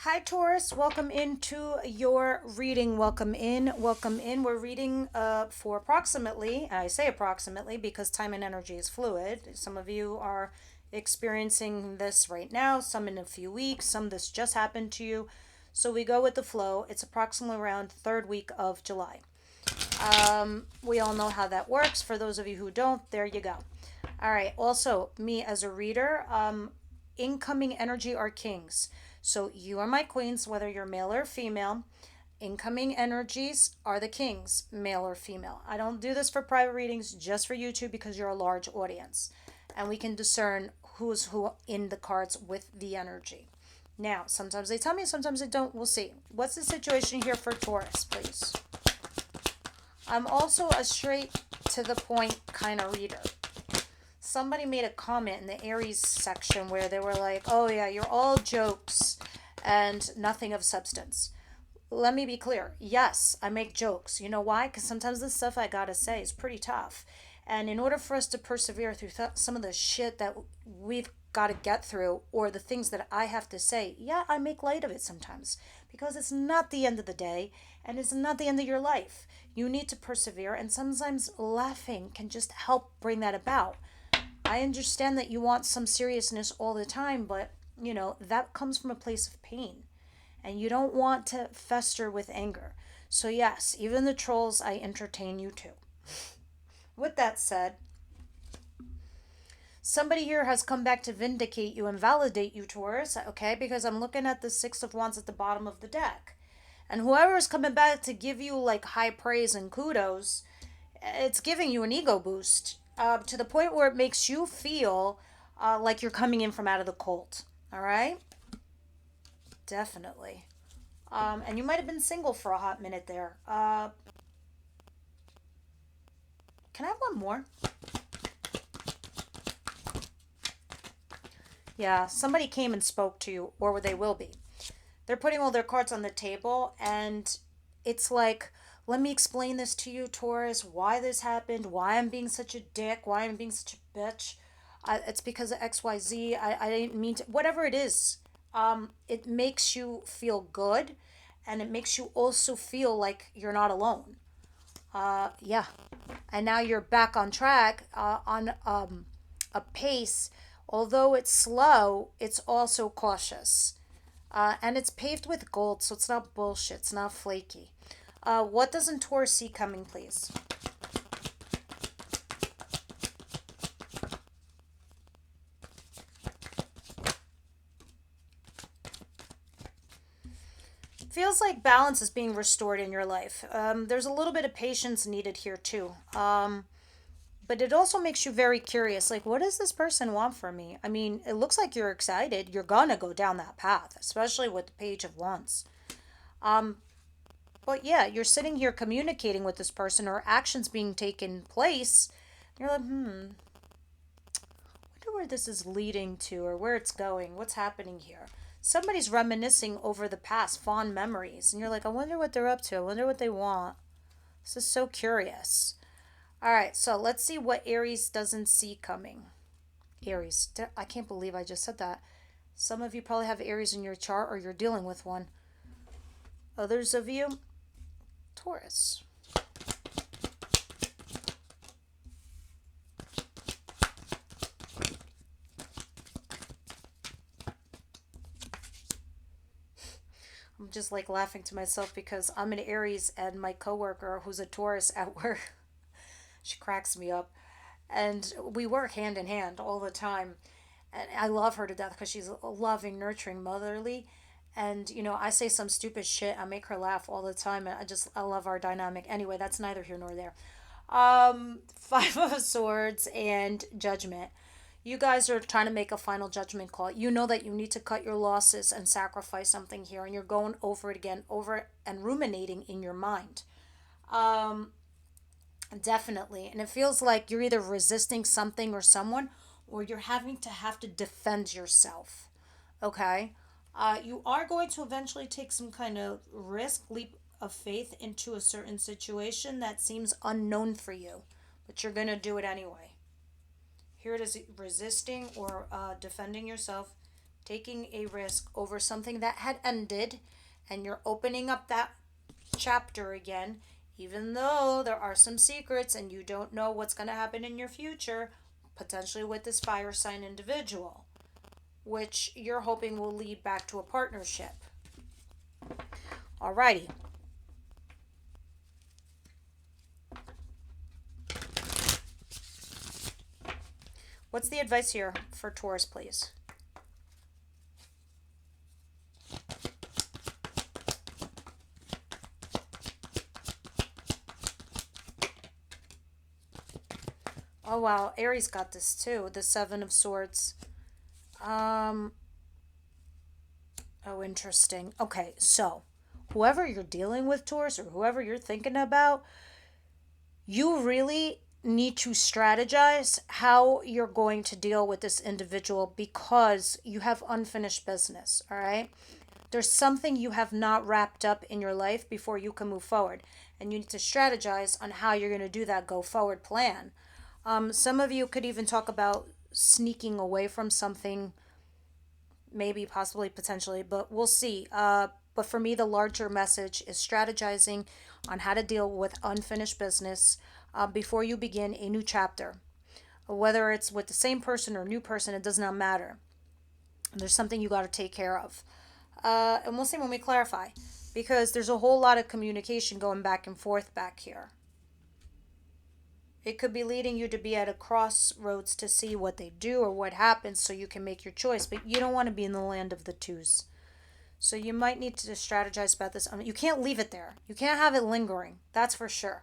Hi, Taurus. Welcome into your reading. Welcome in. Welcome in. We're reading for approximately, I say approximately because time and energy is fluid. Some of you are experiencing this right now, some in a few weeks, some this just happened to you. So we go with the flow. It's approximately around third week of July. We all know how that works. For those of you who don't, there you go. All right. Also, me as a reader, incoming energy are kings. So you are my queens, whether you're male or female. Incoming energies are the kings, male or female. I don't do this for private readings, just for YouTube because you're a large audience. And we can discern who's who in the cards with the energy. Now, sometimes they tell me, sometimes they don't. We'll see. What's the situation here for Taurus, please? I'm also a straight to the point kind of reader. Somebody made a comment in the Aries section where they were like, oh yeah, you're all jokes and nothing of substance. Let me be clear. Yes, I make jokes. You know why? Because sometimes the stuff I gotta say is pretty tough. And in order for us to persevere through some of the shit that we've got to get through, or the things that I have to say, yeah, I make light of it sometimes because it's not the end of the day and it's not the end of your life. You need to persevere, and sometimes laughing can just help bring that about. I understand that you want some seriousness all the time, but that comes from a place of pain and you don't want to fester with anger. So, yes, even the trolls, I entertain you too. With that said, somebody here has come back to vindicate you and validate you, Taurus, okay? Because I'm looking at the Six of Wands at the bottom of the deck. And whoever is coming back to give you like high praise and kudos, it's giving you an ego boost to the point where it makes you feel like you're coming in from out of the cold. All right? Definitely. And you might have been single for a hot minute there. Can I have one more? Yeah, somebody came and spoke to you, or they will be. They're putting all their cards on the table, and it's like, let me explain this to you, Taurus, why this happened, why I'm being such a dick, why I'm being such a bitch. It's because of XYZ. I didn't mean to. Whatever it is, it makes you feel good, and it makes you also feel like you're not alone. Yeah. And now you're back on track on a pace. Although it's slow, it's also cautious. And it's paved with gold, so it's not bullshit. It's not flaky. What doesn't Taurus see coming, please? Feels like balance is being restored in your life. There's a little bit of patience needed here, too. But it also makes you very curious. Like, what does this person want from me? I mean, it looks like you're excited. You're gonna go down that path, especially with the Page of Wands. Um, but yeah, you're sitting here communicating with this person or actions being taken place. You're like, wonder where this is leading to or where it's going. What's happening here? Somebody's reminiscing over the past, fond memories. And you're like, I wonder what they're up to. I wonder what they want. This is so curious. All right, so let's see what Aries doesn't see coming. Aries. I can't believe I just said that. Some of you probably have Aries in your chart or you're dealing with one. Others of you, Taurus. I'm just like laughing to myself because I'm an Aries and my coworker who's a Taurus at work, she cracks me up. And we work hand in hand all the time. And I love her to death because she's loving, nurturing, motherly. And, I say some stupid shit. I make her laugh all the time. And I love our dynamic. Anyway, that's neither here nor there. Five of Swords and Judgment. You guys are trying to make a final judgment call. You know that you need to cut your losses and sacrifice something here, and you're going over it again, over and ruminating in your mind. Um, Definitely. And it feels like you're either resisting something or someone, or you're having to have to defend yourself. Okay? You are going to eventually take some kind of risk, leap of faith into a certain situation that seems unknown for you, but you're going to do it anyway. Here it is resisting or defending yourself. taking a risk over something that had ended, and you're opening up that chapter again, even though there are some secrets and you don't know what's going to happen in your future, potentially with this fire sign individual, which you're hoping will lead back to a partnership. Alrighty. What's the advice here for Taurus, please? Oh wow, Aries got this too. The Seven of Swords. Um. Oh, interesting. Okay, so whoever you're dealing with, Taurus, or whoever you're thinking about, you really need to strategize how you're going to deal with this individual because you have unfinished business. All right. There's something you have not wrapped up in your life before you can move forward. And you need to strategize on how you're going to do that go forward plan. Some of you could even talk about sneaking away from something, maybe, possibly, potentially, but we'll see. But for me, the larger message is strategizing on how to deal with unfinished business before you begin a new chapter. Whether it's with the same person or a new person, it does not matter. There's something you got to take care of. And we'll see when we clarify, because there's a whole lot of communication going back and forth back here. It could be leading you to be at a crossroads to see what they do or what happens so you can make your choice, but you don't want to be in the land of the twos. So you might need to strategize about this. You can't leave it there. You can't have it lingering. That's for sure.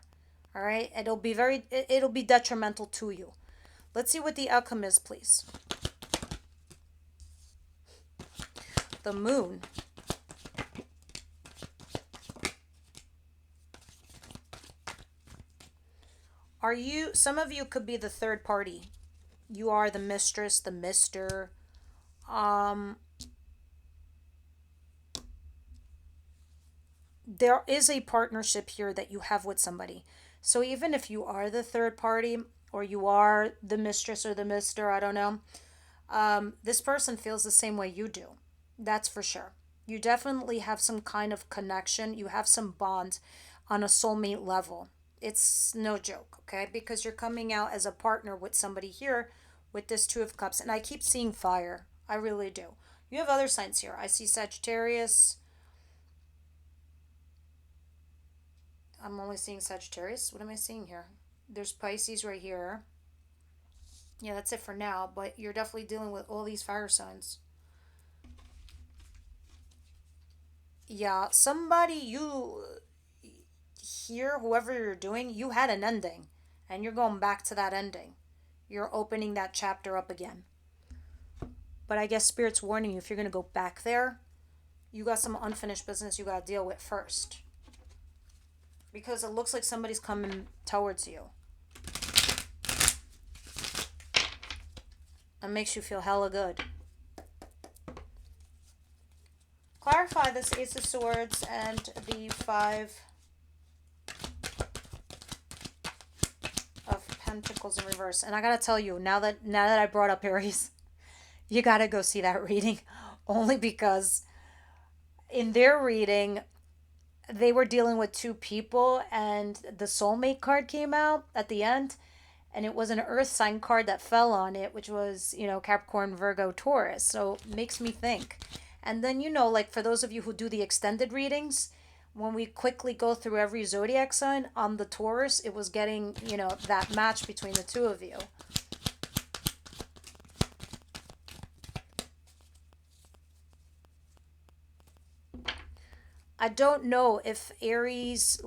All right? It'll be detrimental to you. Let's see what the outcome is, please. The Moon. Some of you could be the third party. You are the mistress, the mister. Um, there is a partnership here that you have with somebody. So even if you are the third party or you are the mistress or the mister, I don't know, this person feels the same way you do. That's for sure. You definitely have some kind of connection. You have some bond on a soulmate level. It's no joke, okay? Because you're coming out as a partner with somebody here with this Two of Cups. And I keep seeing fire. I really do. You have other signs here. I see Sagittarius. I'm only seeing Sagittarius. What am I seeing here? There's Pisces right here. Yeah, that's it for now. But you're definitely dealing with all these fire signs. Yeah, somebody you here, whoever you're doing, you had an ending. And you're going back to that ending. You're opening that chapter up again. But I guess Spirit's warning you, if you're going to go back there, you got some unfinished business you got to deal with first. Because it looks like somebody's coming towards you. It makes you feel hella good. Clarify this Ace of Swords and the Five of Pentacles in reverse. And I gotta tell you, now that I brought up Aries, you gotta go see that reading. Only because in their reading, they were dealing with two people and the soulmate card came out at the end, and it was an earth sign card that fell on it, which was, Capricorn, Virgo, Taurus. So it makes me think. And then, like for those of you who do the extended readings, when we quickly go through every zodiac sign on the Taurus, it was getting, that match between the two of you. I don't know if Aries,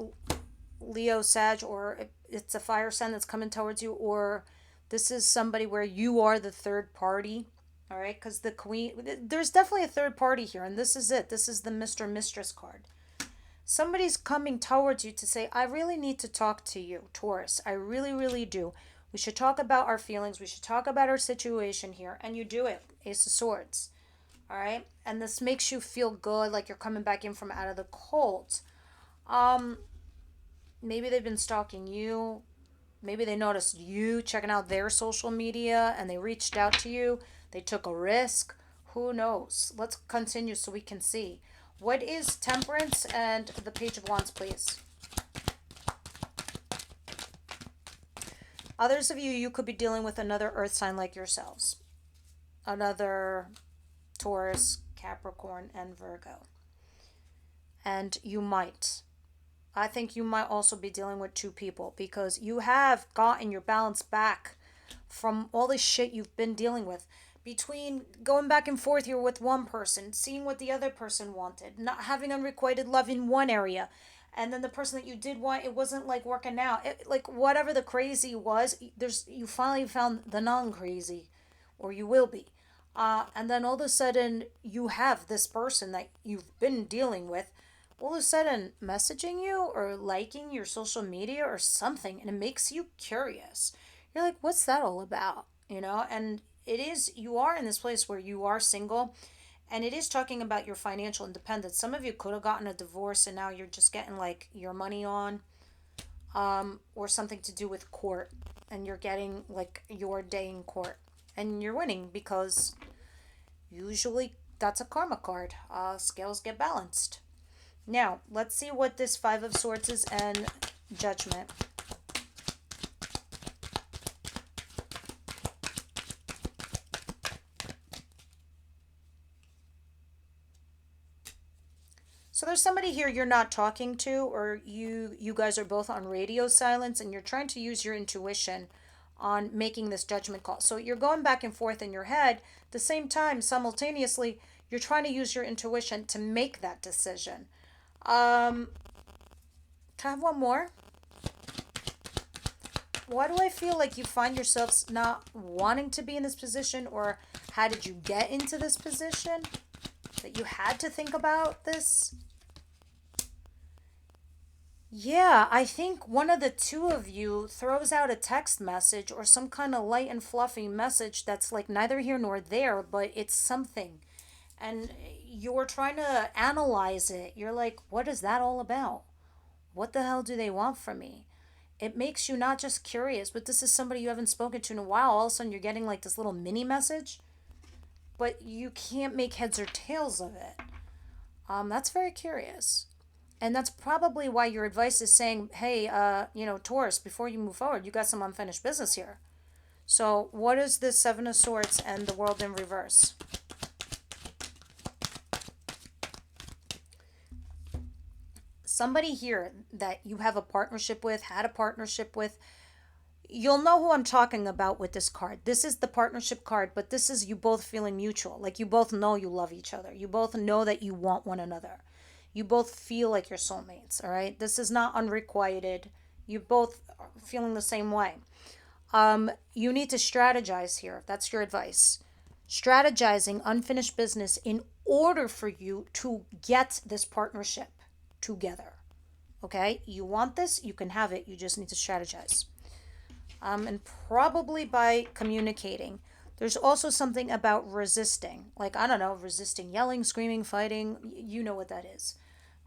Leo, Sag, or it's a fire sign that's coming towards you, or this is somebody where you are the third party. All right, because the Queen, there's definitely a third party here, and this is it. This is the Mr. Mistress card. Somebody's coming towards you to say, I really need to talk to you, Taurus. I really, really do. We should talk about our feelings. We should talk about our situation here. And you do it. Ace of Swords. All right. And this makes you feel good, like you're coming back in from out of the cold. Maybe they've been stalking you. Maybe they noticed you checking out their social media and they reached out to you. They took a risk. Who knows? Let's continue so we can see. What is Temperance and the Page of Wands, please? Others of you, you could be dealing with another earth sign like yourselves. Another Taurus, Capricorn, and Virgo. And you might. I think you might also be dealing with two people because you have gotten your balance back from all this shit you've been dealing with. Between going back and forth here with one person, seeing what the other person wanted, not having unrequited love in one area, and then the person that you did want, it wasn't like working out. Like whatever the crazy was, you finally found the non-crazy, or you will be. And then all of a sudden, you have this person that you've been dealing with all of a sudden messaging you or liking your social media or something, and it makes you curious. You're like, what's that all about? And it is, you are in this place where you are single, and it is talking about your financial independence. Some of you could have gotten a divorce and now you're just getting like your money on, or something to do with court, and you're getting like your day in court, and you're winning because usually that's a karma card. Scales get balanced. Now, let's see what this Five of Swords is and Judgment. So there's somebody here you're not talking to, or you guys are both on radio silence, and you're trying to use your intuition on making this judgment call. So you're going back and forth in your head. At the same time, simultaneously, you're trying to use your intuition to make that decision. Can I have one more? Why do I feel like you find yourselves not wanting to be in this position, or how did you get into this position? That you had to think about this? Yeah, I think one of the two of you throws out a text message or some kind of light and fluffy message that's like neither here nor there, but it's something. And you're trying to analyze it. You're like, what is that all about? What the hell do they want from me? It makes you not just curious, but this is somebody you haven't spoken to in a while. All of a sudden, you're getting like this little mini message, but you can't make heads or tails of it. That's very curious. And that's probably why your advice is saying, hey, Taurus, before you move forward, you got some unfinished business here. So, what is this Seven of Swords and the World in reverse? Somebody here that you have a partnership with, had a partnership with, you'll know who I'm talking about with this card. This is the partnership card, but this is you both feeling mutual. Like you both know you love each other. You both know that you want one another. You both feel like you're soulmates, all right? This is not unrequited. You both are feeling the same way. You need to strategize here. That's your advice. Strategizing unfinished business in order for you to get this partnership together. Okay? You want this, you can have it. You just need to strategize. And probably by communicating. There's also something about resisting. Like, I don't know, resisting yelling, screaming, fighting. You know what that is.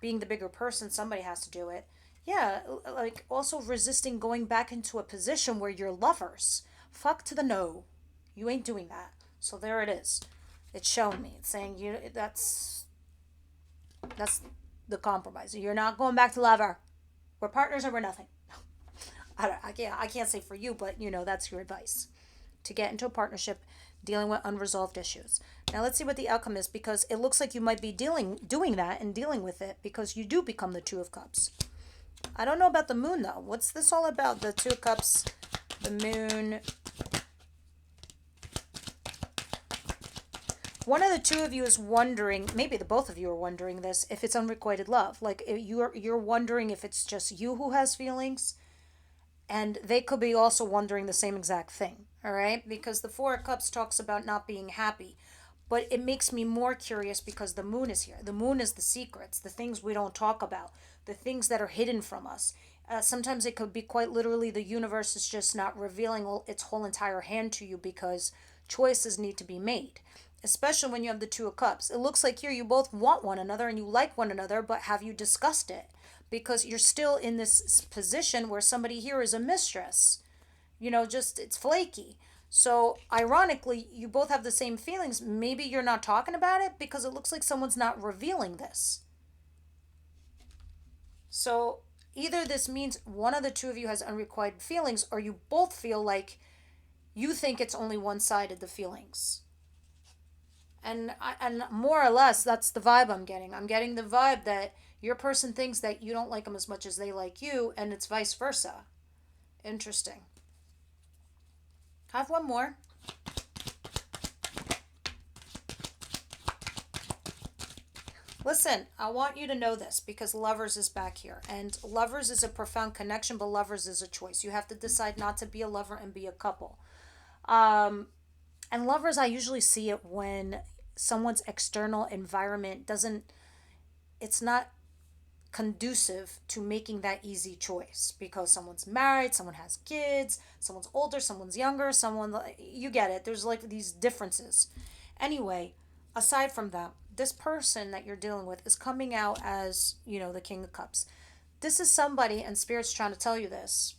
Being the bigger person, somebody has to do it. Yeah, like also resisting going back into a position where you're lovers. Fuck to the no. You ain't doing that. So there it is. It's showing me. It's saying that's the compromise. You're not going back to lover. We're partners or we're nothing. I can't say for you, but that's your advice. To get into a partnership dealing with unresolved issues. Now let's see what the outcome is, because it looks like you might be doing that and dealing with it, because you do become the Two of Cups. I don't know about the moon though. What's this all about? The Two of Cups, the moon. One of the two of you is wondering, maybe the both of you are wondering this, if it's unrequited love. Like you're wondering if it's just you who has feelings, and they could be also wondering the same exact thing, all right? Because the Four of Cups talks about not being happy. But it makes me more curious because the moon is here. The moon is the secrets, the things we don't talk about, the things that are hidden from us. Sometimes it could be quite literally the universe is just not revealing its whole entire hand to you because choices need to be made. Especially when you have the Two of Cups. It looks like here you both want one another and you like one another, but have you discussed it? Because you're still in this position where somebody here is a mistress. Just it's flaky. So, ironically, you both have the same feelings. Maybe you're not talking about it because it looks like someone's not revealing this. So, either this means one of the two of you has unrequited feelings, or you both feel like you think it's only one sided, the feelings. And more or less, that's the vibe I'm getting. I'm getting the vibe that your person thinks that you don't like them as much as they like you, and it's vice versa. Interesting. I have one more. Listen, I want you to know this because Lovers is back here. And Lovers is a profound connection, but Lovers is a choice. You have to decide not to be a lover and be a couple. Um, and Lovers, I usually see it when someone's external environment doesn't, it's not conducive to making that easy choice because someone's married, someone has kids, someone's older, someone's younger, someone, you get it. There's like these differences. Anyway, aside from that, this person that you're dealing with is coming out as, the King of Cups. This is somebody, and Spirit's trying to tell you this.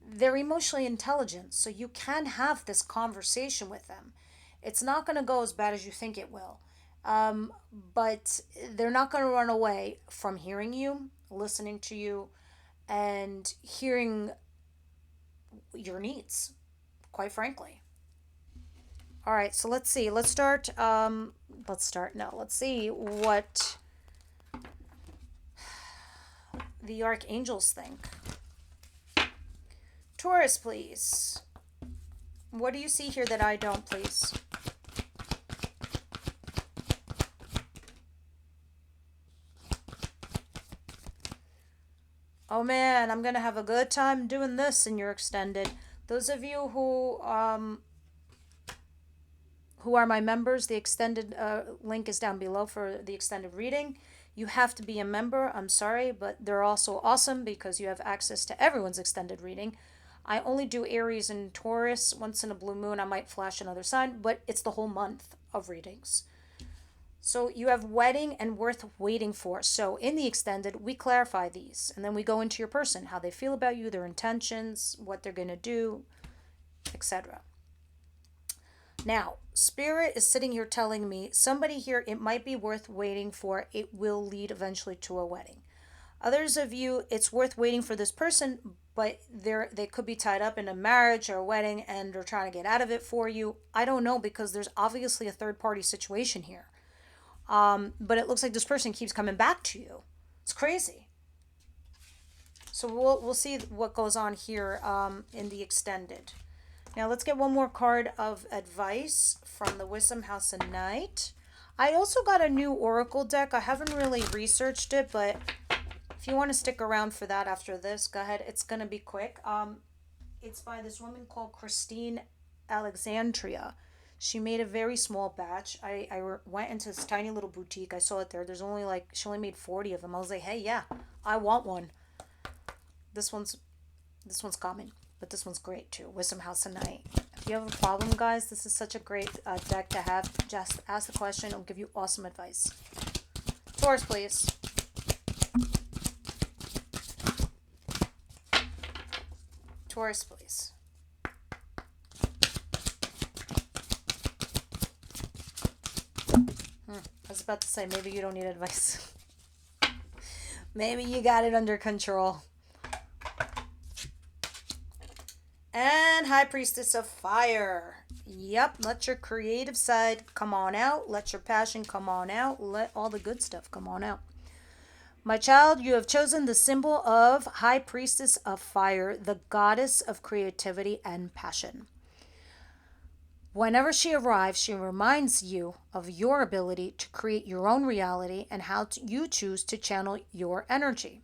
They're emotionally intelligent, so you can have this conversation with them. It's not going to go as bad as you think it will. Um, but they're not going to run away from hearing you, listening to you, and hearing your needs, quite frankly. All right, so let's see. Let's start. Let's start. No, let's see what the archangels think. Taurus, please. What do you see here that I don't, please? Oh man, I'm gonna have a good time doing this in your extended. Those of you who are my members, the extended link is down below for the extended reading. You have to be a member. I'm sorry, but they're also awesome because you have access to everyone's extended reading. I only do Aries and Taurus. Once in a blue moon, I might flash another sign, but it's the whole month of readings. So you have wedding and worth waiting for. So in the extended, we clarify these, and then we go into your person, how they feel about you, their intentions, what they're going to do, etc. Now, Spirit is sitting here telling me somebody here, it might be worth waiting for. It will lead eventually to a wedding. Others of you, it's worth waiting for this person, but they could be tied up in a marriage or a wedding and they're trying to get out of it for you. I don't know because there's obviously a third party situation here. But it looks like this person keeps coming back to you. It's crazy. So we'll see what goes on here in the extended. Now let's get one more card of advice from the Wisdom House of Night. I also got a new Oracle deck. I haven't really researched it, but if you want to stick around for that after this, go ahead. It's going to be quick. It's by this woman called Christine Alexandria. She made a very small batch. I went into this tiny little boutique. I saw it there. She only made 40 of them. I was like, hey, yeah, I want one. This one's common, but this one's great too. Wisdom House of Night. If you have a problem, guys, this is such a great deck to have. Just ask the question. It'll give you awesome advice. Taurus, please. Taurus, please. I was about to say, maybe you don't need advice. Maybe you got it under control. And High Priestess of Fire. Yep, let your creative side come on out. Let your passion come on out. Let all the good stuff come on out. My child, you have chosen the symbol of High Priestess of Fire, the goddess of creativity and passion. Whenever she arrives, she reminds you of your ability to create your own reality and how you choose to channel your energy.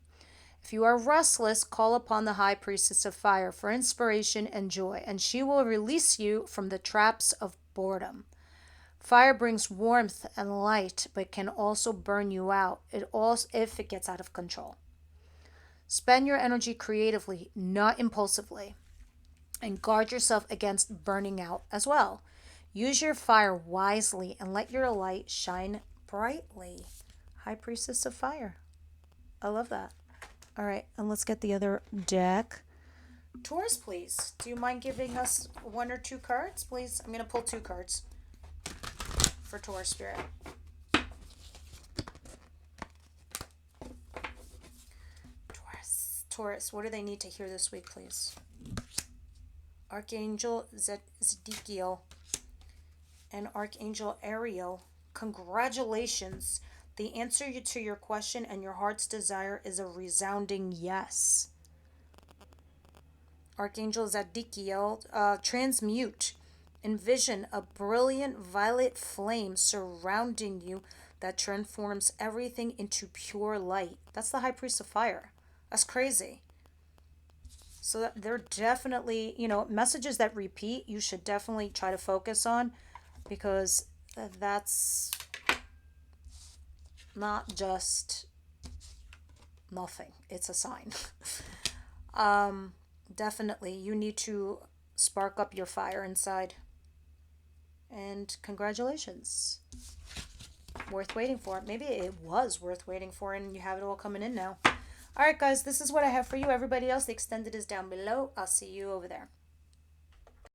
If you are restless, call upon the High Priestess of Fire for inspiration and joy, and she will release you from the traps of boredom. Fire brings warmth and light, but can also burn you out if it gets out of control. Spend your energy creatively, not impulsively, and guard yourself against burning out as well. Use your fire wisely and let your light shine brightly. High Priestess of Fire. I love that. All right, and let's get the other deck. Taurus, please. Do you mind giving us one or two cards, please? I'm going to pull two cards for Taurus Spirit. Taurus, what do they need to hear this week, please? Archangel Zedekiel and Archangel Ariel, congratulations. The answer to your question and your heart's desire is a resounding yes. Archangel Zedekiel, transmute. Envision a brilliant violet flame surrounding you that transforms everything into pure light. That's the High Priest of Fire. That's crazy. So that they're definitely, messages that repeat, you should definitely try to focus on, because that's not just nothing. It's a sign. Definitely, you need to spark up your fire inside. And congratulations. Worth waiting for. Maybe it was worth waiting for and you have it all coming in now. All right, guys, this is what I have for you. Everybody else, the extended is down below. I'll see you over there.